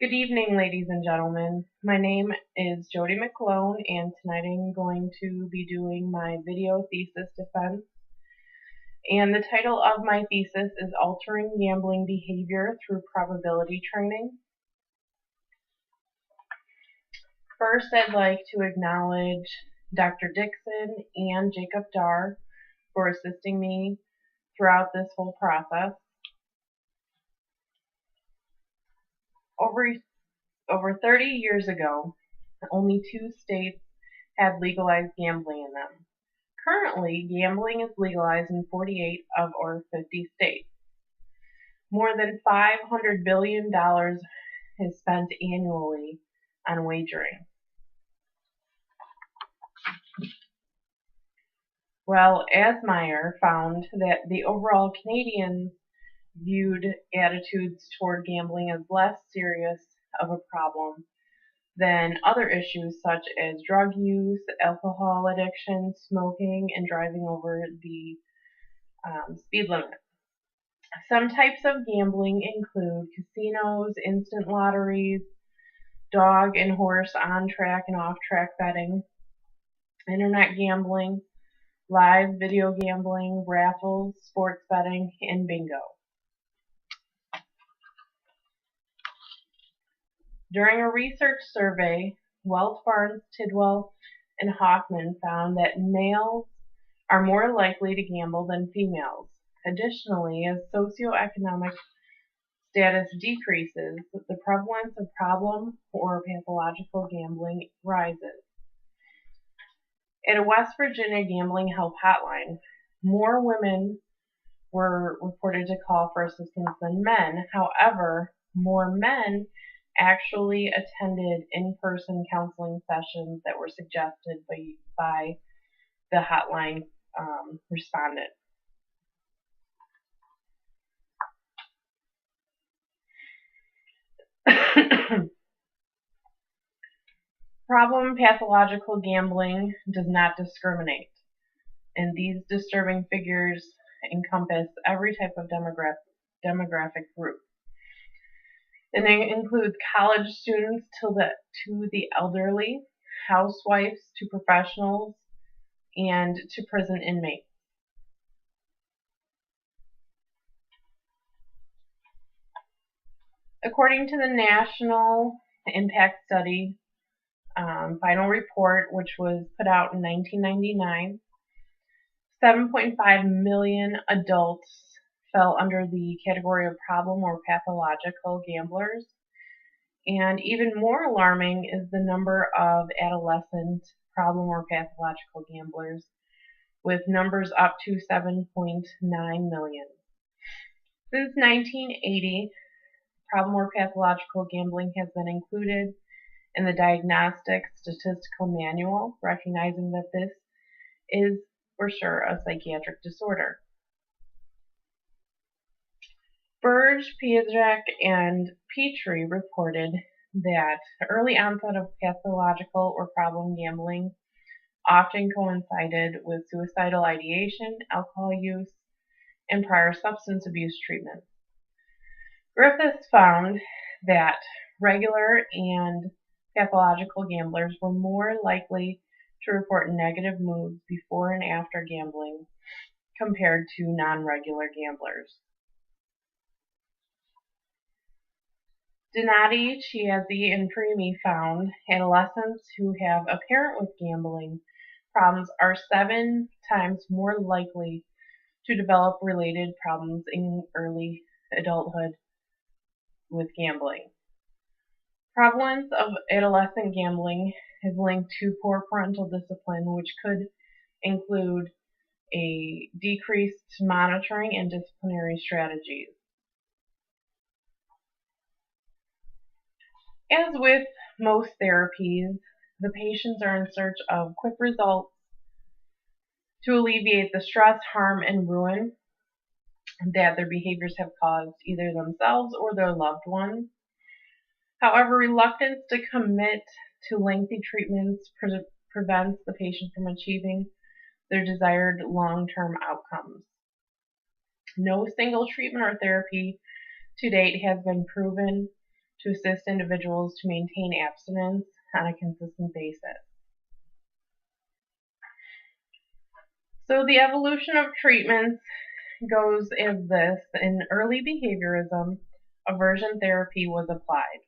Good evening, ladies and gentlemen. My name is JMcGlone, and tonight I'm going to be doing my video thesis defense. And the title of my thesis is Altering Gambling Behavior Through Probability Training. First, I'd like to acknowledge Dr. Dixon and Jacob Dar for assisting me throughout this whole process. Over 30 years ago, only 2 states had legalized gambling in them. Currently, gambling is legalized in 48 of our 50 states. More than $500 billion is spent annually on wagering. Well, Asmeyer found that the overall Canadians viewed attitudes toward gambling as less serious of a problem than other issues such as drug use, alcohol addiction, smoking, and driving over the speed limit. Some types of gambling include casinos, instant lotteries, dog and horse on-track and off-track betting, internet gambling, live video gambling, raffles, sports betting, and bingo. During a research survey, Wells, Barnes, Tidwell, and Hoffman found that males are more likely to gamble than females. Additionally, as socioeconomic status decreases, the prevalence of problem or pathological gambling rises. At a West Virginia gambling help hotline, more women were reported to call for assistance than men. However, more men actually attended in-person counseling sessions that were suggested by the hotline respondent. Problem pathological gambling does not discriminate, and these disturbing figures encompass every type of demographic group. And it includes college students to the elderly, housewives to professionals, and to prison inmates. According to the National Impact Study final report, which was put out in 1999, 7.5 million adults fell under the category of problem or pathological gamblers. And even more alarming is the number of adolescent problem or pathological gamblers, with numbers up to 7.9 million. Since 1980, problem or pathological gambling has been included in the Diagnostic Statistical Manual, recognizing that this is for sure a psychiatric disorder. Burge, Piasek, and Petrie reported that early onset of pathological or problem gambling often coincided with suicidal ideation, alcohol use, and prior substance abuse treatment. Griffiths found that regular and pathological gamblers were more likely to report negative moods before and after gambling compared to non-regular gamblers. Donati, Chiazzi, and Primi found adolescents who have a parent with gambling problems are 7 times more likely to develop related problems in early adulthood with gambling. Prevalence of adolescent gambling is linked to poor parental discipline, which could include a decreased monitoring and disciplinary strategies. As with most therapies, the patients are in search of quick results to alleviate the stress, harm, and ruin that their behaviors have caused either themselves or their loved ones. However, reluctance to commit to lengthy treatments prevents the patient from achieving their desired long-term outcomes. No single treatment or therapy to date has been proven to assist individuals to maintain abstinence on a consistent basis. So the evolution of treatments goes as this. In early behaviorism, aversion therapy was applied.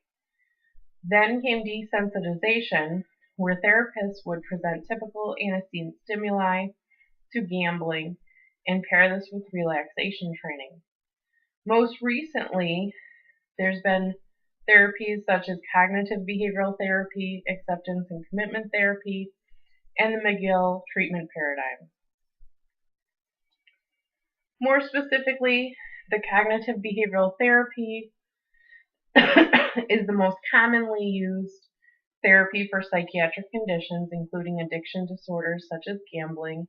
Then came desensitization, where therapists would present typical antecedent stimuli to gambling and pair this with relaxation training. Most recently, there's been therapies such as cognitive behavioral therapy, acceptance and commitment therapy, and the McGill treatment paradigm. More specifically, the cognitive behavioral therapy is the most commonly used therapy for psychiatric conditions, including addiction disorders such as gambling.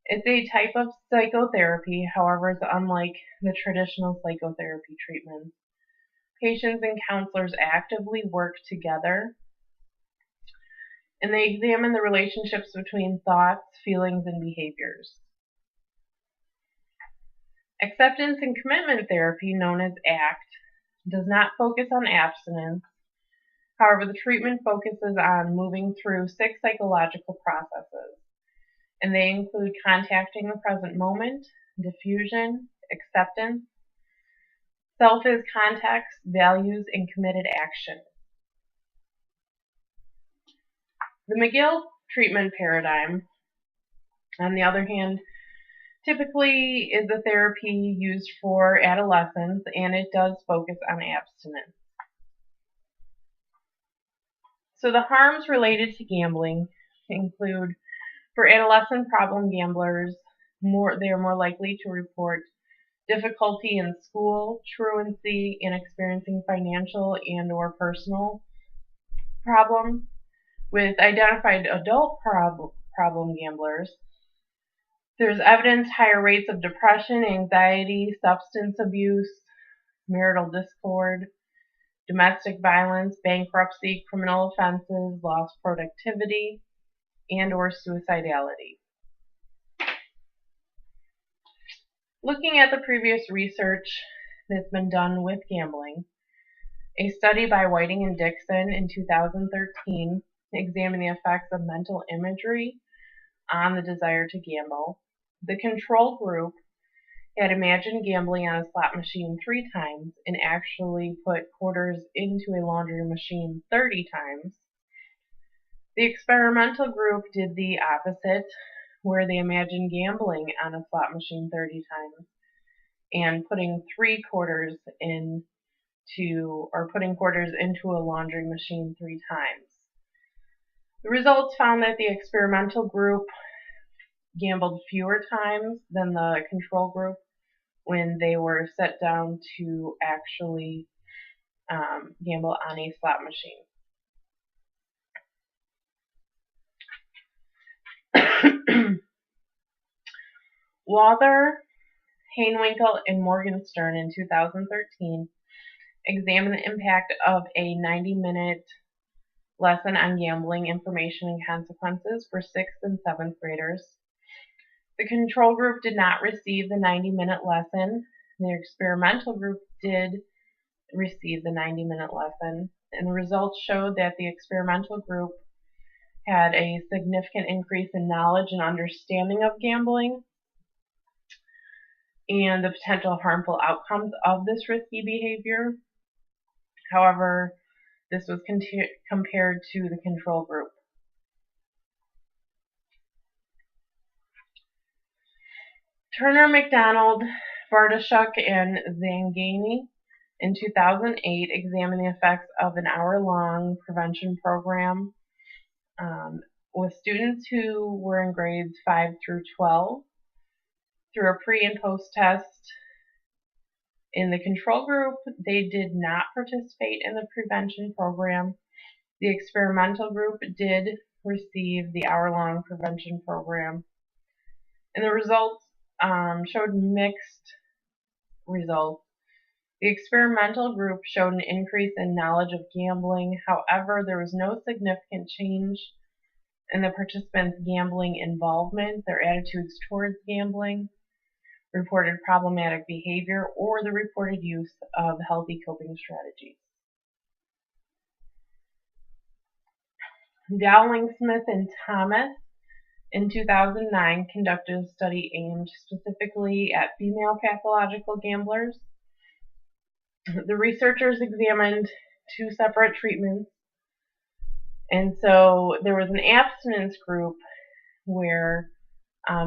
It's a type of psychotherapy, however, it's unlike the traditional psychotherapy treatments. Patients and counselors actively work together, and they examine the relationships between thoughts, feelings, and behaviors. Acceptance and commitment therapy, known as ACT, does not focus on abstinence. However, the treatment focuses on moving through 6 psychological processes, and they include contacting the present moment, diffusion, acceptance, self as context, values, and committed action. The McGill treatment paradigm, on the other hand, typically is a therapy used for adolescents, and it does focus on abstinence. So the harms related to gambling include, for adolescent problem gamblers, they are more likely to report difficulty in school, truancy, and experiencing financial and or personal problems. With identified adult problem gamblers, there's evidence higher rates of depression, anxiety, substance abuse, marital discord, domestic violence, bankruptcy, criminal offenses, lost productivity, and or suicidality. Looking at the previous research that's been done with gambling, a study by Whiting and Dixon in 2013 examined the effects of mental imagery on the desire to gamble. The control group had imagined gambling on a slot machine 3 times and actually put quarters into a laundry machine 30 times. The experimental group did the opposite, where they imagined gambling on a slot machine 30 times and putting quarters into a laundry machine 3 times. The results found that the experimental group gambled fewer times than the control group when they were set down to actually gamble on a slot machine. Walther, Hainwinkel, and Morgenstern in 2013 examined the impact of a 90-minute lesson on gambling, information, and consequences for 6th and 7th graders. The control group did not receive the 90-minute lesson. The experimental group did receive the 90-minute lesson, and the results showed that the experimental group had a significant increase in knowledge and understanding of gambling and the potential harmful outcomes of this risky behavior. However, this was compared to the control group. Turner, McDonald, Bartoshuk, and Zangani in 2008 examined the effects of an hour-long prevention program with students who were in grades 5 through 12 through a pre- and post-test. In the control group, they did not participate in the prevention program. The experimental group did receive the hour-long prevention program, and the results showed mixed results. The experimental group showed an increase in knowledge of gambling. However, there was no significant change in the participants' gambling involvement, their attitudes towards gambling, reported problematic behavior, or the reported use of healthy coping strategies. Dowling, Smith, and Thomas in 2009 conducted a study aimed specifically at female pathological gamblers. The researchers examined two separate treatments, and so there was an abstinence group where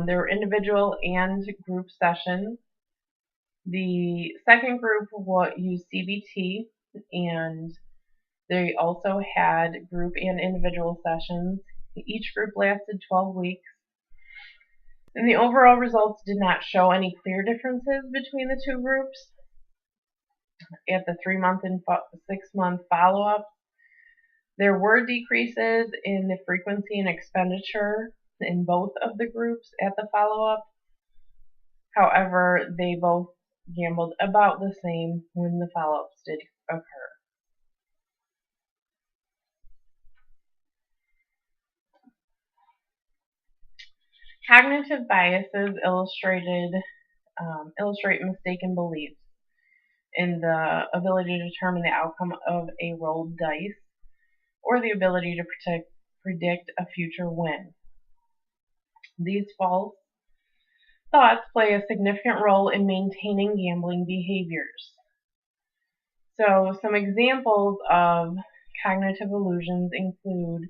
there were individual and group sessions. The second group used CBT, and they also had group and individual sessions. Each group lasted 12 weeks, and the overall results did not show any clear differences between the two groups. At the 3-month and 6-month follow-up, there were decreases in the frequency and expenditure in both of the groups at the follow-up. However, they both gambled about the same when the follow-ups did occur. Cognitive biases illustrate mistaken beliefs in the ability to determine the outcome of a rolled dice or the ability to predict a future win. These false thoughts play a significant role in maintaining gambling behaviors. So some examples of cognitive illusions include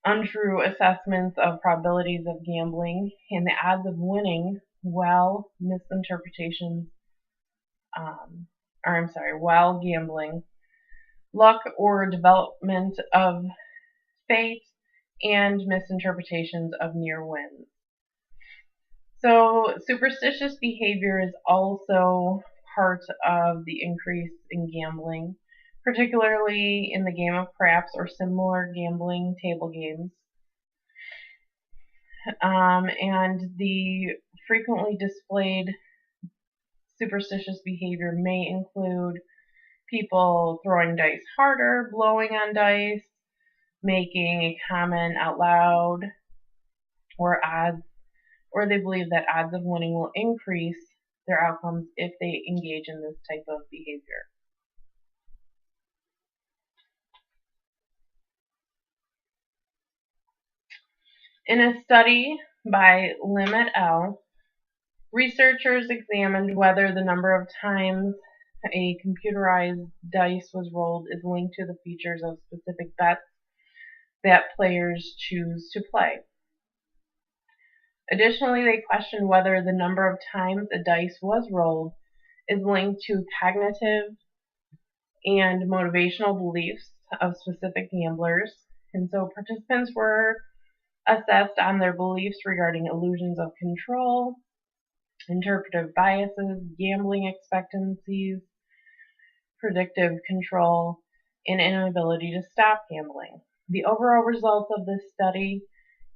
untrue assessments of probabilities of gambling and the odds of winning, while gambling, luck or development of fate, and misinterpretations of near wins. So superstitious behavior is also part of the increase in gambling, particularly in the game of craps or similar gambling table games. And the frequently displayed superstitious behavior may include people throwing dice harder, blowing on dice, making a comment out loud, or they believe that odds of winning will increase their outcomes if they engage in this type of behavior. In a study by Lim et al., researchers examined whether the number of times a computerized dice was rolled is linked to the features of specific bets that players choose to play. Additionally, they questioned whether the number of times a dice was rolled is linked to cognitive and motivational beliefs of specific gamblers. And so participants were assessed on their beliefs regarding illusions of control, interpretive biases, gambling expectancies, predictive control, and inability to stop gambling. The overall results of this study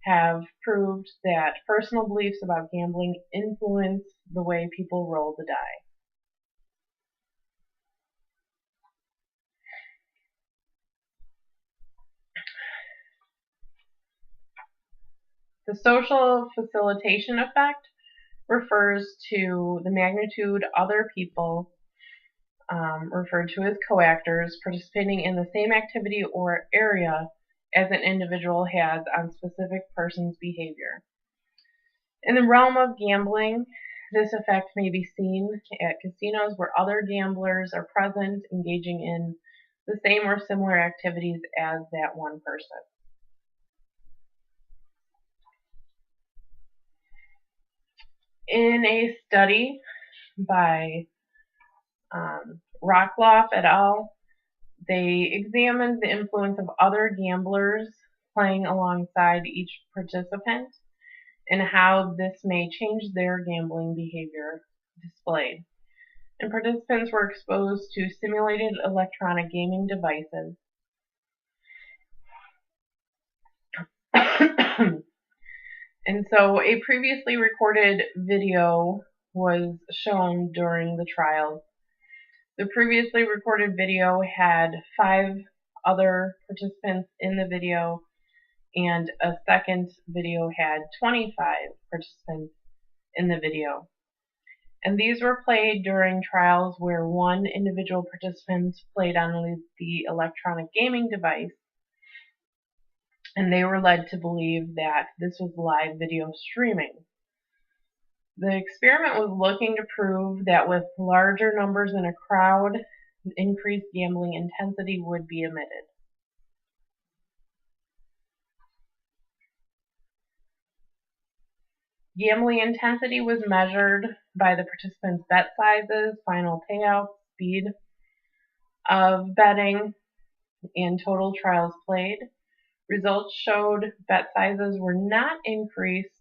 have proved that personal beliefs about gambling influence the way people roll the die. The social facilitation effect refers to the magnitude other people, referred to as coactors, participating in the same activity or area as an individual has on specific person's behavior. In the realm of gambling, this effect may be seen at casinos where other gamblers are present, engaging in the same or similar activities as that one person. In a study by Rockloff et al., they examined the influence of other gamblers playing alongside each participant and how this may change their gambling behavior displayed. And participants were exposed to simulated electronic gaming devices. And so a previously recorded video was shown during the trial. The previously recorded video had 5 other participants in the video, and a second video had 25 participants in the video. And these were played during trials where one individual participant played on the electronic gaming device, and they were led to believe that this was live video streaming. The experiment was looking to prove that with larger numbers in a crowd, increased gambling intensity would be emitted. Gambling intensity was measured by the participants' bet sizes, final payouts, speed of betting, and total trials played. Results showed bet sizes were not increased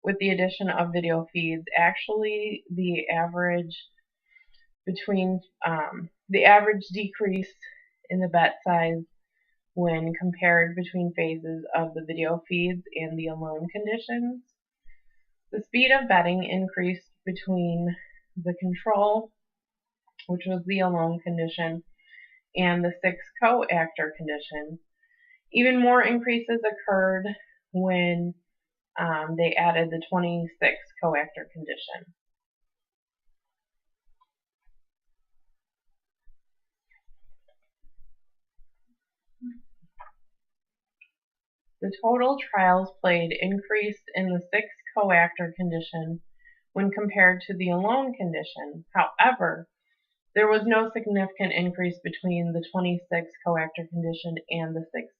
with the addition of video feeds. Actually, the average decrease in the bet size when compared between phases of the video feeds and the alone conditions. The speed of betting increased between the control, which was the alone condition, and the 6 co-actor condition. Even more increases occurred when they added the 26 co-actor condition. The total trials played increased in the 6 co-actor condition when compared to the alone condition. However, there was no significant increase between the 26 co-actor condition and the 6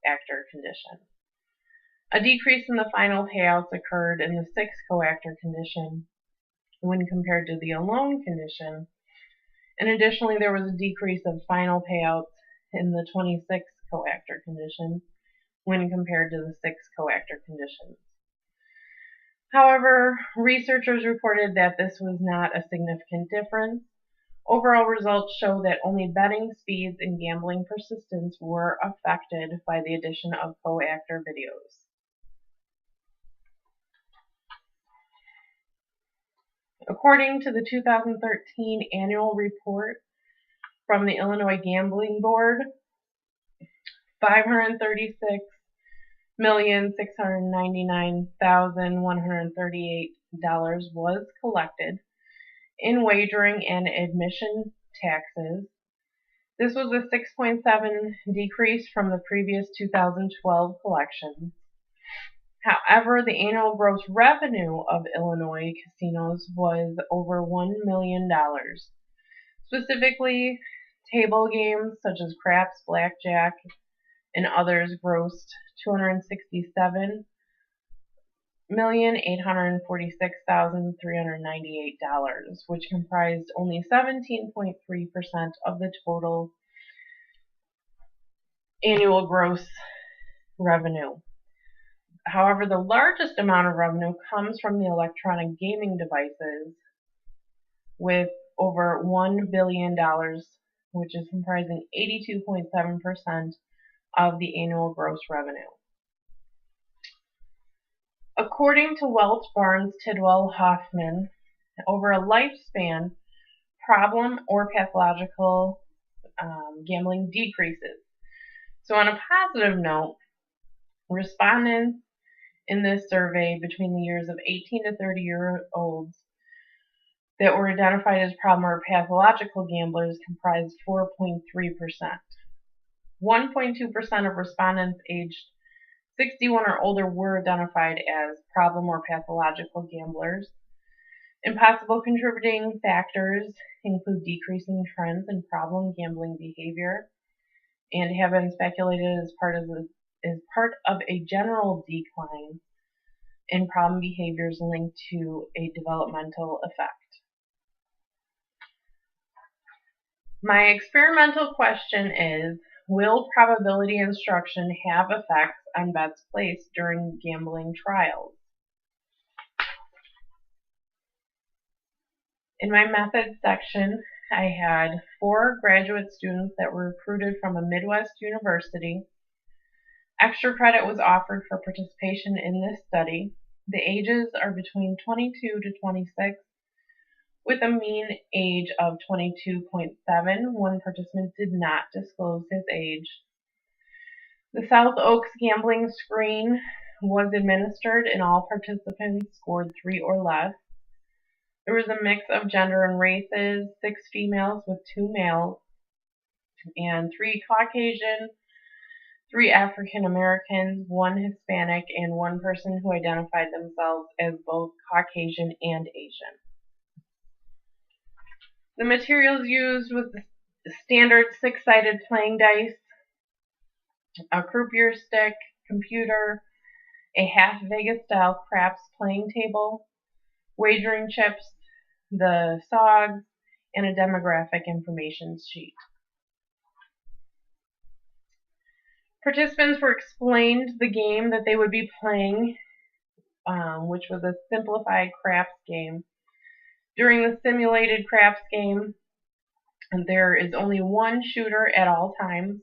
actor condition. A decrease in the final payouts occurred in the 6 co-actor condition when compared to the alone condition, and additionally there was a decrease of final payouts in the 26 co-actor condition when compared to the 6 co-actor conditions. However, researchers reported that this was not a significant difference. Overall results show that only betting speeds and gambling persistence were affected by the addition of co-actor videos. According to the 2013 annual report from the Illinois Gambling Board, $536,699,138 was collected in wagering and admission taxes. This was a 6.7% decrease from the previous 2012 collections. However, the annual gross revenue of Illinois casinos was over $1 million. Specifically, table games such as craps, blackjack, and others grossed $267,846,398, which comprised only 17.3% of the total annual gross revenue. However, the largest amount of revenue comes from the electronic gaming devices, with over $1 billion, which is comprising 82.7% of the annual gross revenue. According to Welch, Barnes, Tidwell, Hoffman, over a lifespan, problem or pathological gambling decreases. So on a positive note, respondents in this survey between the years of 18 to 30-year-olds that were identified as problem or pathological gamblers comprised 4.3%. 1.2% of respondents aged 61 or older were identified as problem or pathological gamblers. And possible contributing factors include decreasing trends in problem gambling behavior and have been speculated as part of a general decline in problem behaviors linked to a developmental effect. My experimental question is, will probability instruction have effects on bets placed during gambling trials? In my methods section, I had 4 graduate students that were recruited from a Midwest university. Extra credit was offered for participation in this study. The ages are between 22 to 26, with a mean age of 22.7. One participant did not disclose his age. The South Oaks gambling screen was administered and all participants scored 3 or less. There was a mix of gender and races, 6 females with 2 males, and 3 Caucasian, 3 African Americans, 1 Hispanic, and 1 person who identified themselves as both Caucasian and Asian. The materials used was the standard 6-sided playing dice, a croupier stick, computer, a half Vegas-style craps playing table, wagering chips, the SOGs, and a demographic information sheet. Participants were explained the game that they would be playing, which was a simplified craps game. During the simulated craps game, there is only one shooter at all times,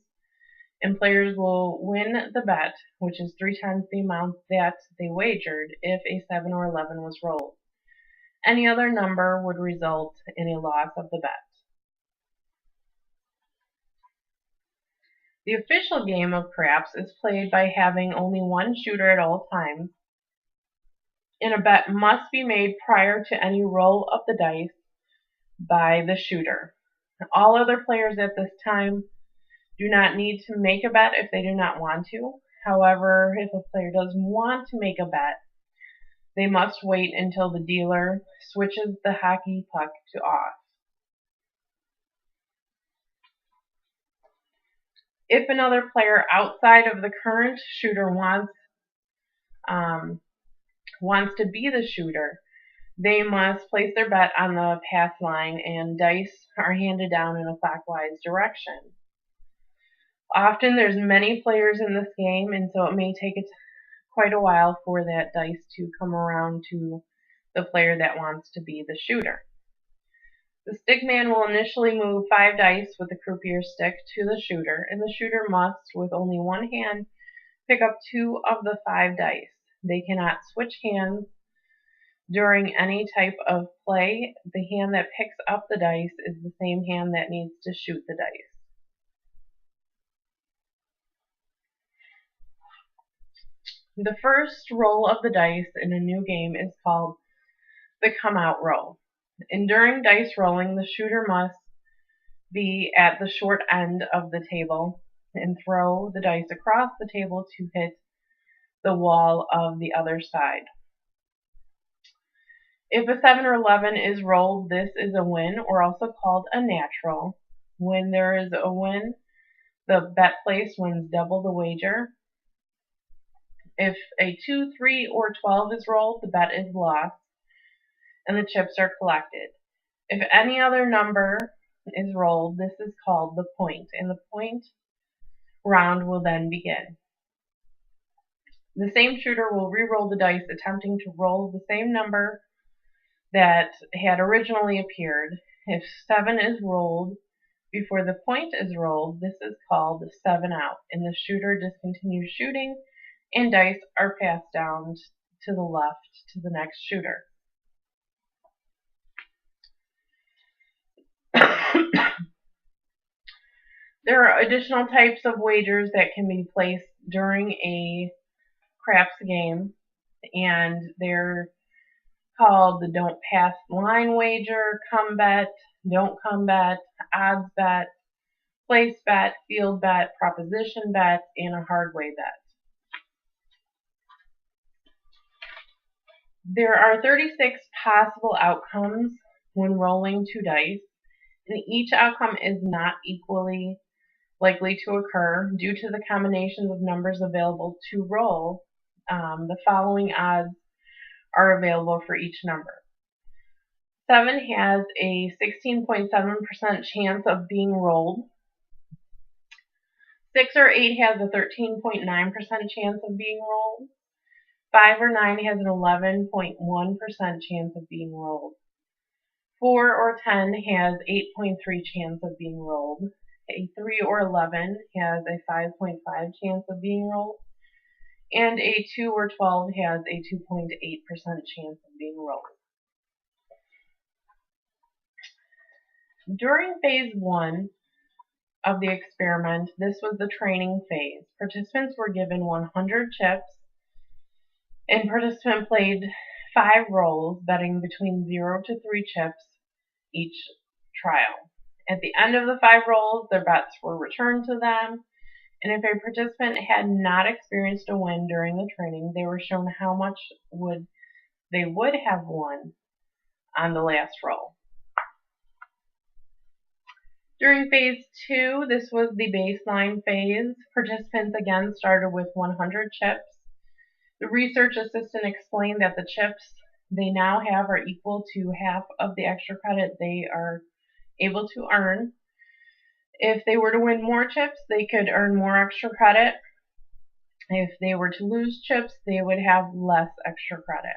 and players will win the bet, which is 3 times the amount that they wagered if a 7 or 11 was rolled. Any other number would result in a loss of the bet. The official game of craps is played by having only one shooter at all times, and a bet must be made prior to any roll of the dice by the shooter. All other players at this time do not need to make a bet if they do not want to. However, if a player does want to make a bet, they must wait until the dealer switches the hockey puck to off. If another player outside of the current shooter wants to be the shooter, they must place their bet on the pass line, and dice are handed down in a clockwise direction. Often there's many players in this game, and so it may take quite a while for that dice to come around to the player that wants to be the shooter. The stickman will initially move 5 dice with the croupier stick to the shooter, and the shooter must, with only one hand, pick up 2 of the 5 dice. They cannot switch hands during any type of play. The hand that picks up the dice is the same hand that needs to shoot the dice. The first roll of the dice in a new game is called the come out roll. And during dice rolling, the shooter must be at the short end of the table and throw the dice across the table to hit the wall of the other side. If a 7 or 11 is rolled, this is a win, or also called a natural. When there is a win, the bet place wins double the wager. If a 2, 3, or 12 is rolled, the bet is lost, and the chips are collected. If any other number is rolled, this is called the point, and the point round will then begin. The same shooter will re-roll the dice, attempting to roll the same number that had originally appeared. If 7 is rolled before the point is rolled, this is called 7 out, and the shooter discontinues shooting, and dice are passed down to the left to the next shooter. There are additional types of wagers that can be placed during a craps game, and they're called the don't pass line wager, come bet, don't come bet, odds bet, place bet, field bet, proposition bet, and a hardway bet. There are 36 possible outcomes when rolling 2 dice, and each outcome is not equally likely to occur due to the combinations of numbers available to roll. The following odds are available for each number. 7 has a 16.7% chance of being rolled. 6 or 8 has a 13.9% chance of being rolled. 5 or 9 has an 11.1% chance of being rolled. 4 or 10 has 8.3 chance of being rolled. A 3 or 11 has a 5.5 chance of being rolled. And a 2 or 12 has a 2.8% chance of being rolled. During phase 1 of the experiment, this was the training phase. Participants were given 100 chips, and participant played 5 rolls, betting between 0 to 3 chips each trial. At the end of the 5 rolls, their bets were returned to them, And if a participant had not experienced a win during the training, they were shown how much they would have won on the last roll. During phase 2, this was the baseline phase. Participants again started with 100 chips. The research assistant explained that the chips they now have are equal to half of the extra credit they are able to earn. If they were to win more chips, they could earn more extra credit. If they were to lose chips, they would have less extra credit.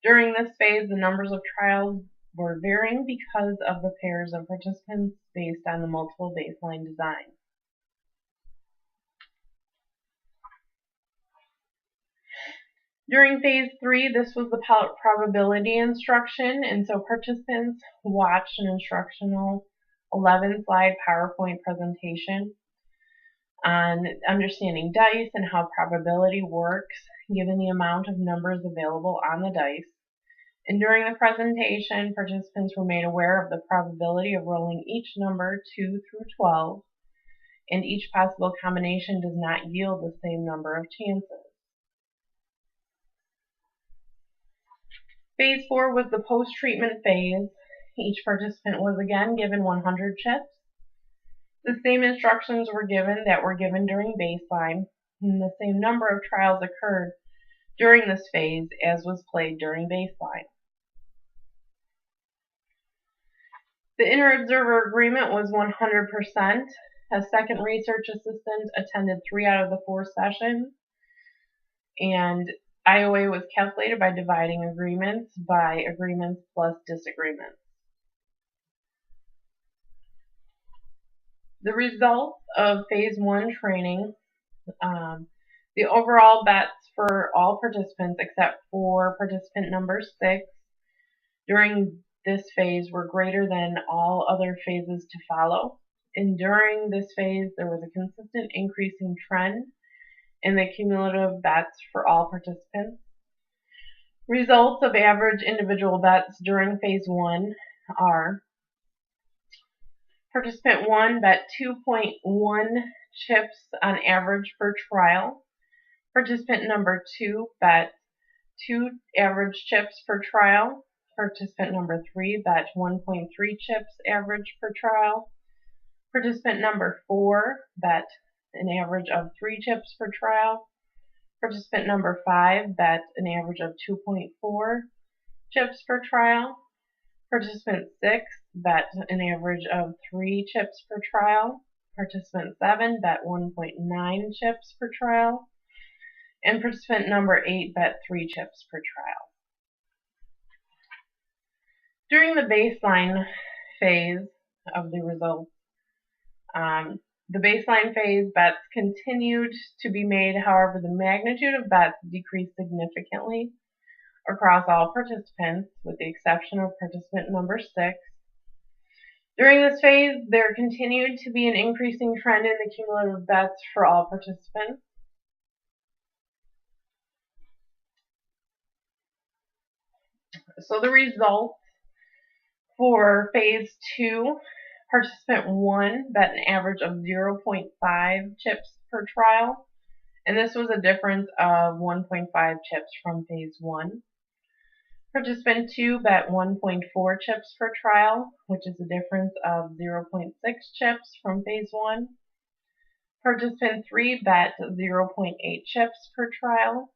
During this phase, the numbers of trials were varying because of the pairs of participants based on the multiple baseline design. During phase 3, this was the probability instruction, and so participants watched an instructional 11-slide PowerPoint presentation on understanding dice and how probability works given the amount of numbers available on the dice. And during the presentation, participants were made aware of the probability of rolling each number 2 through 12, and each possible combination does not yield the same number of chances. Phase 4 was the post-treatment phase. Each participant was again given 100 chips. The same instructions were given that were given during baseline, and the same number of trials occurred during this phase as was played during baseline. The inter-observer agreement was 100%. A second research assistant attended 3 out of the 4 sessions, and IOA was calculated by dividing agreements by agreements plus disagreements. The results of phase 1 training, the overall bets for all participants except for participant number 6 during this phase were greater than all other phases to follow. And during this phase, there was a consistent increasing trend in the cumulative bets for all participants. Results of average individual bets during phase 1 are: participant 1 bet 2.1 chips on average per trial. Participant number 2 bet 2 average chips per trial. Participant number 3 bet 1.3 chips average per trial. Participant number 4 bet an average of 3 chips per trial. Participant number 5 bet an average of 2.4 chips per trial. Participant 6 bet an average of 3 chips per trial. Participant 7 bet 1.9 chips per trial. And participant number 8 bet 3 chips per trial. During the baseline phase of the results, the baseline phase bets continued to be made. However, the magnitude of bets decreased significantly across all participants, with the exception of participant number 6. During this phase, there continued to be an increasing trend in the cumulative bets for all participants. So the results for phase 2, participant 1 bet an average of 0.5 chips per trial, and this was a difference of 1.5 chips from phase 1. Participant 2 bet 1.4 chips per trial, which is a difference of 0.6 chips from phase 1. Participant 3 bet 0.8 chips per trial,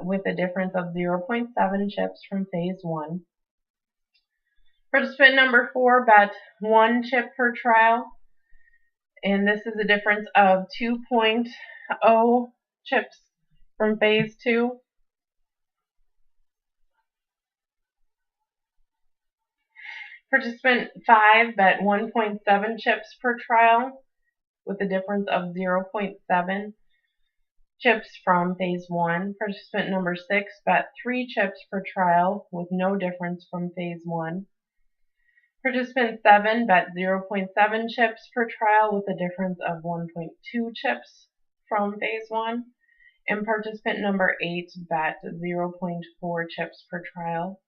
with a difference of 0.7 chips from phase 1. Participant number 4 bet 1 chip per trial, and this is a difference of 2.0 chips from phase 2. Participant 5 bet 1.7 chips per trial, with a difference of 0.7 chips from phase 1. Participant number 6 bet 3 chips per trial, with no difference from phase 1. Participant 7 bet 0.7 chips per trial, with a difference of 1.2 chips from phase 1. And participant number 8 bet 0.4 chips per trial,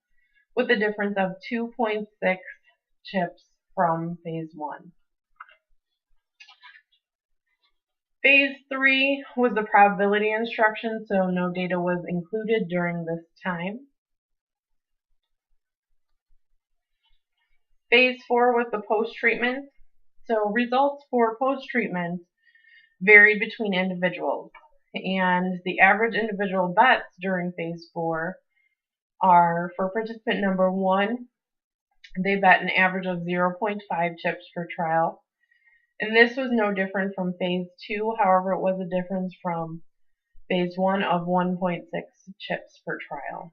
with a difference of 2.6 chips from phase 1. Phase 3 was the probability instruction, so no data was included during this time. Phase 4 was the post-treatment. So results for post-treatment varied between individuals, and the average individual bets during Phase 4 are for participant number 1, they bet an average of 0.5 chips per trial. And this was no different from Phase 2, however, it was a difference from Phase 1 of 1.6 chips per trial.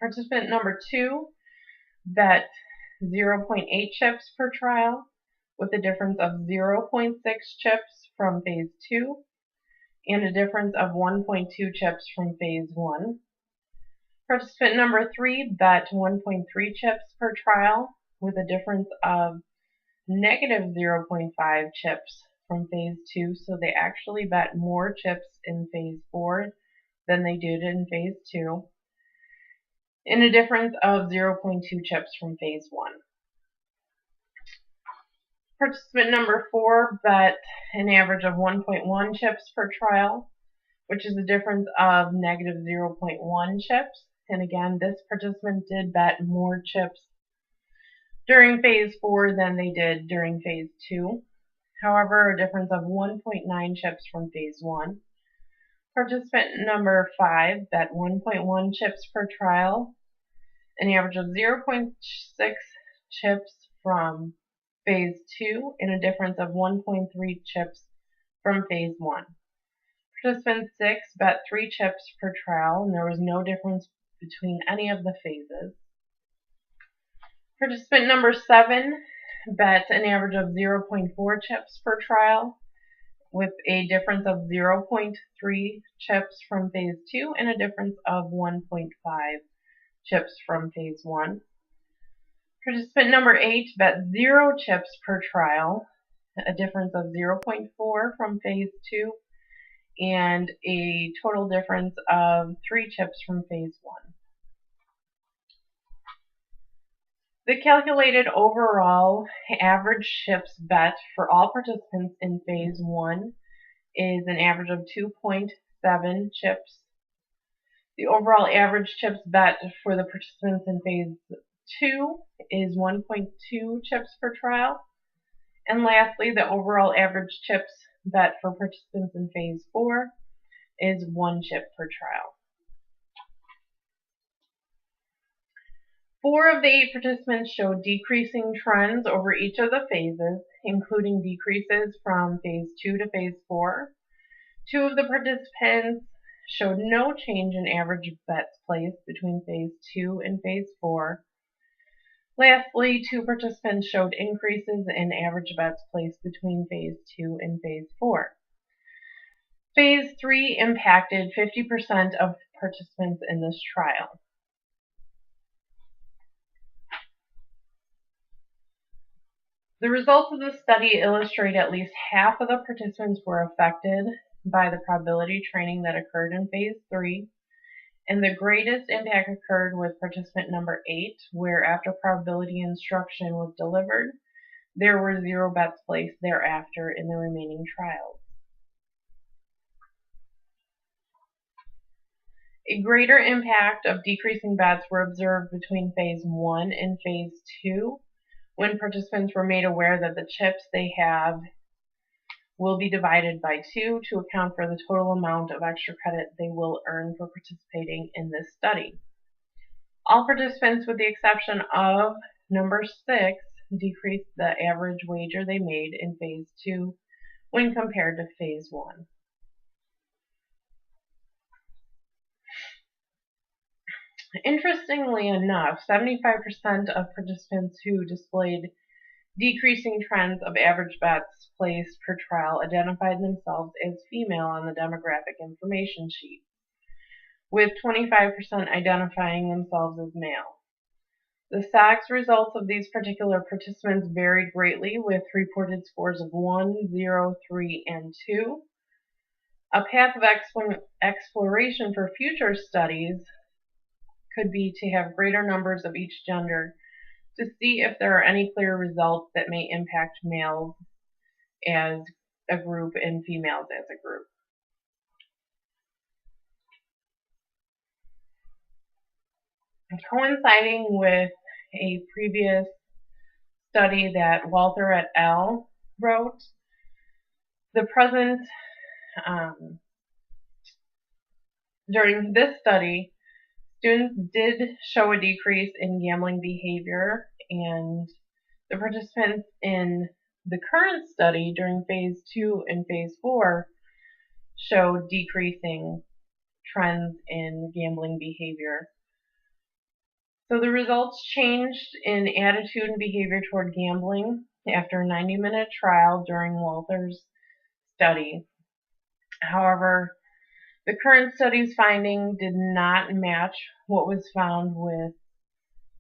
Participant number 2 bet 0.8 chips per trial, with a difference of 0.6 chips from Phase 2, and a difference of 1.2 chips from Phase 1. Participant number 3 bet 1.3 chips per trial, with a difference of negative 0.5 chips from Phase 2, so they actually bet more chips in Phase 4 than they did in Phase 2, and a difference of 0.2 chips from Phase 1. Participant number 4 bet an average of 1.1 chips per trial, which is a difference of negative 0.1 chips, and again, this participant did bet more chips during Phase 4 than they did during Phase 2. However, a difference of 1.9 chips from Phase 1. Participant number 5 bet 1.1 chips per trial, an average of 0.6 chips from Phase 2, and a difference of 1.3 chips from Phase 1. Participant 6 bet 3 chips per trial, and there was no difference between any of the phases. Participant number 7 bet an average of 0.4 chips per trial, with a difference of 0.3 chips from Phase 2 and a difference of 1.5 chips from Phase 1. Participant number 8 bet 0 chips per trial, a difference of 0.4 from Phase 2, and a total difference of 3 chips from Phase 1. The calculated overall average chips bet for all participants in Phase 1 is an average of 2.7 chips. The overall average chips bet for the participants in Phase 2 is 1.2 chips per trial. And lastly, the overall average chips bet for participants in Phase 4 is 1 chip per trial. 4 of the 8 participants showed decreasing trends over each of the phases, including decreases from Phase 2 to Phase 4. 2 of the participants showed no change in average bets placed between Phase 2 and Phase 4. Lastly, 2 participants showed increases in average bets placed between Phase 2 and Phase 4. Phase 3 impacted 50% of participants in this trial. The results of the study illustrate at least half of the participants were affected by the probability training that occurred in Phase 3, and the greatest impact occurred with participant number 8, where after probability instruction was delivered, there were 0 bets placed thereafter in the remaining trials. A greater impact of decreasing bets were observed between Phase 1 and Phase 2, when participants were made aware that the chips they have will be divided by 2 to account for the total amount of extra credit they will earn for participating in this study. All participants, with the exception of number 6, decreased the average wager they made in Phase 2 when compared to Phase 1. Interestingly enough, 75% of participants who displayed decreasing trends of average bets placed per trial identified themselves as female on the demographic information sheet, with 25% identifying themselves as male. The sex results of these particular participants varied greatly, with reported scores of 1, 0, 3, and 2. A path of exploration for future studies could be to have greater numbers of each gender to see if there are any clear results that may impact males as a group and females as a group. Coinciding with a previous study that Walther et al. Wrote, during this study, students did show a decrease in gambling behavior, and the participants in the current study during phase 2 and phase 4 showed decreasing trends in gambling behavior. So the results changed in attitude and behavior toward gambling after a 90-minute trial during Walther's study. However, the current study's finding did not match what was found with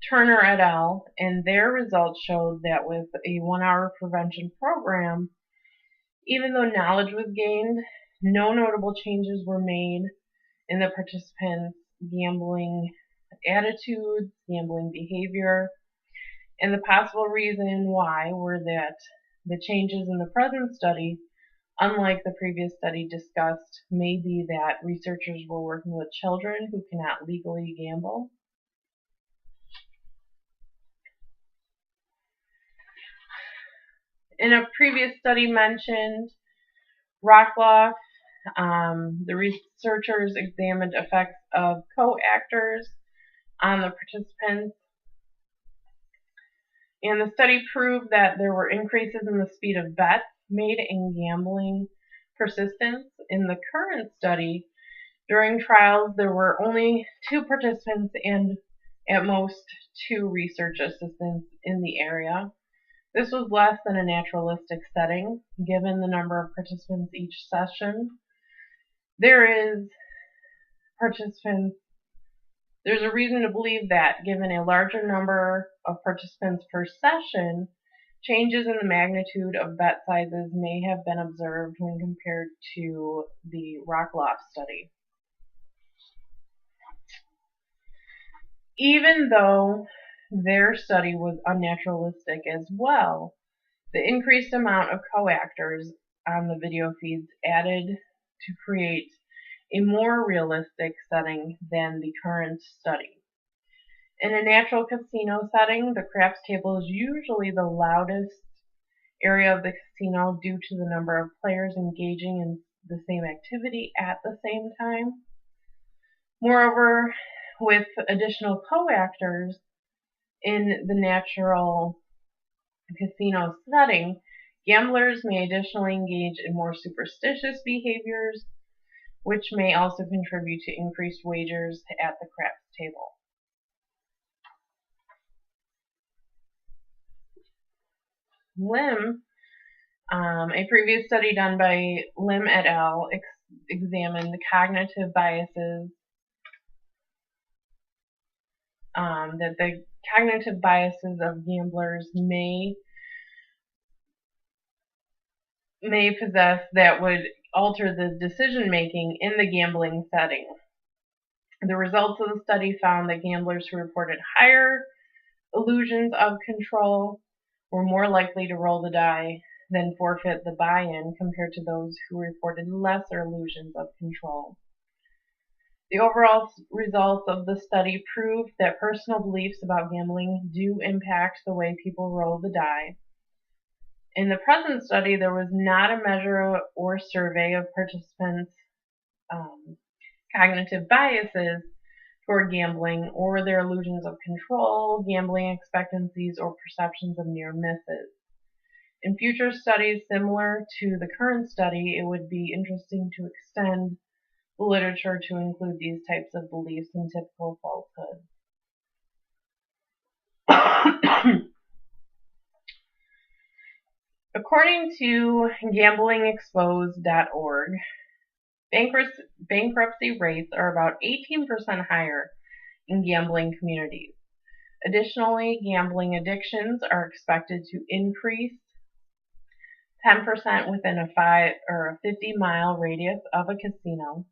Turner et al., and their results showed that with a 1-hour prevention program, even though knowledge was gained, no notable changes were made in the participants' gambling attitudes, gambling behavior, and the possible reason why were that the changes in the present study, unlike the previous study discussed, may be that researchers were working with children who cannot legally gamble. In a previous study mentioned, Rockloff, the researchers examined effects of co-actors on the participants, and the study proved that there were increases in the speed of bets made in gambling persistence. In the current study, during trials, there were only 2 participants and at most 2 research assistants in the area. This was less than a naturalistic setting, given the number of participants each session. There's a reason to believe that, given a larger number of participants per session, changes in the magnitude of bet sizes may have been observed when compared to the Rockloff study. Even though their study was unnaturalistic as well, the increased amount of co-actors on the video feeds added to create a more realistic setting than the current study. In a natural casino setting, the craps table is usually the loudest area of the casino due to the number of players engaging in the same activity at the same time. Moreover, with additional co-actors in the natural casino setting, gamblers may additionally engage in more superstitious behaviors, which may also contribute to increased wagers at the craps table. Lim, a previous study done by Lim et al. Examined the cognitive biases, that the cognitive biases of gamblers may possess that would alter the decision making in the gambling setting. The results of the study found that gamblers who reported higher illusions of control were more likely to roll the die than forfeit the buy-in compared to those who reported lesser illusions of control. The overall results of the study proved that personal beliefs about gambling do impact the way people roll the die. In the present study, there was not a measure or survey of participants' cognitive biases toward gambling or their illusions of control, gambling expectancies, or perceptions of near misses. In future studies similar to the current study, it would be interesting to extend the literature to include these types of beliefs in typical falsehood. According to gamblingexposed.org, bankruptcy rates are about 18% higher in gambling communities. Additionally, gambling addictions are expected to increase 10% within a 50-mile radius of a casino.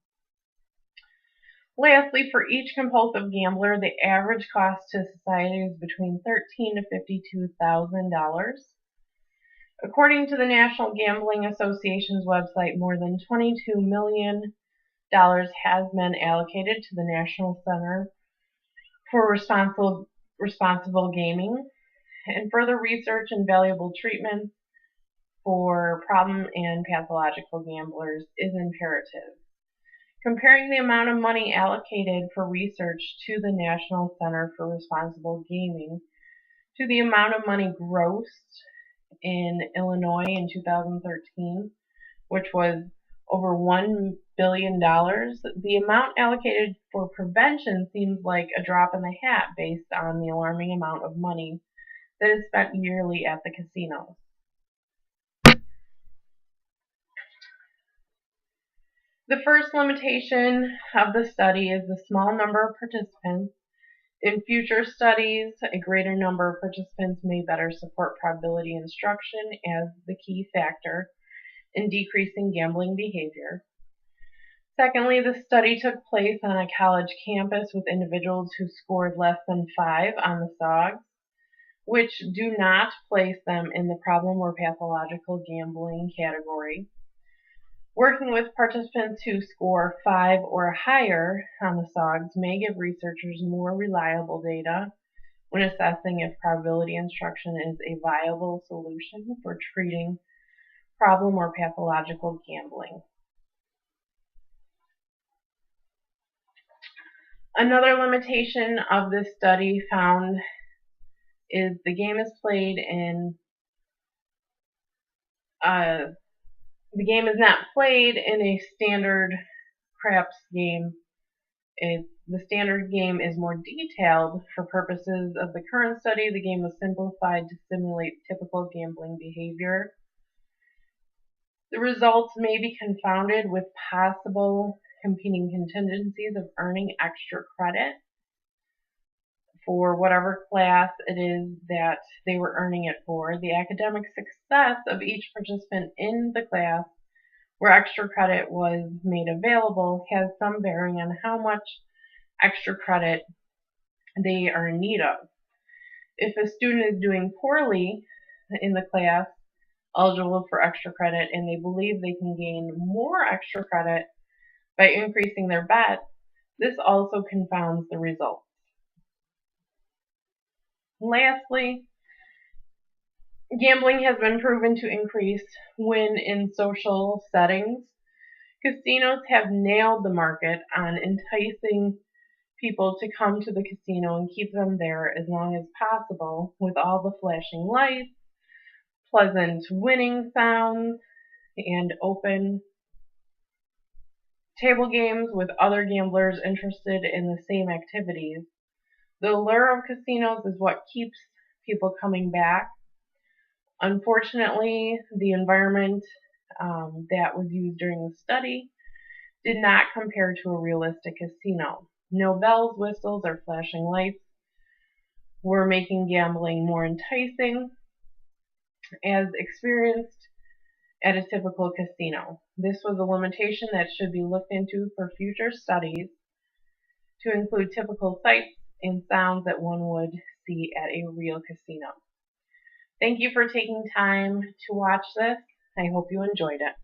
Lastly, for each compulsive gambler, the average cost to society is between $13,000 to $52,000. According to the National Gambling Association's website, more than $22 million has been allocated to the National Center for Responsible Gaming, and further research and valuable treatments for problem and pathological gamblers is imperative. Comparing the amount of money allocated for research to the National Center for Responsible Gaming to the amount of money grossed in Illinois in 2013, which was over $1 billion, the amount allocated for prevention seems like a drop in the hat based on the alarming amount of money that is spent yearly at the casinos. The first limitation of the study is the small number of participants. In future studies, a greater number of participants may better support probability instruction as the key factor in decreasing gambling behavior. Secondly, the study took place on a college campus with individuals who scored less than 5 on the SOGs, which do not place them in the problem or pathological gambling category. Working with participants who score 5 or higher on the SOGs may give researchers more reliable data when assessing if probability instruction is a viable solution for treating problem or pathological gambling. Another limitation of this study found is the game is not played in a standard craps game. The standard game is more detailed. For purposes of the current study, the game was simplified to simulate typical gambling behavior. The results may be confounded with possible competing contingencies of earning extra credit for whatever class it is that they were earning it for. The academic success of each participant in the class where extra credit was made available has some bearing on how much extra credit they are in need of. If a student is doing poorly in the class eligible for extra credit and they believe they can gain more extra credit by increasing their bet, this also confounds the results. Lastly, gambling has been proven to increase when in social settings. Casinos have nailed the market on enticing people to come to the casino and keep them there as long as possible with all the flashing lights, pleasant winning sounds, and open table games with other gamblers interested in the same activities. The allure of casinos is what keeps people coming back. Unfortunately, the environment that was used during the study did not compare to a realistic casino. No bells, whistles, or flashing lights were making gambling more enticing as experienced at a typical casino. This was a limitation that should be looked into for future studies to include typical sights and sounds that one would see at a real casino. Thank you for taking time to watch this. I hope you enjoyed it.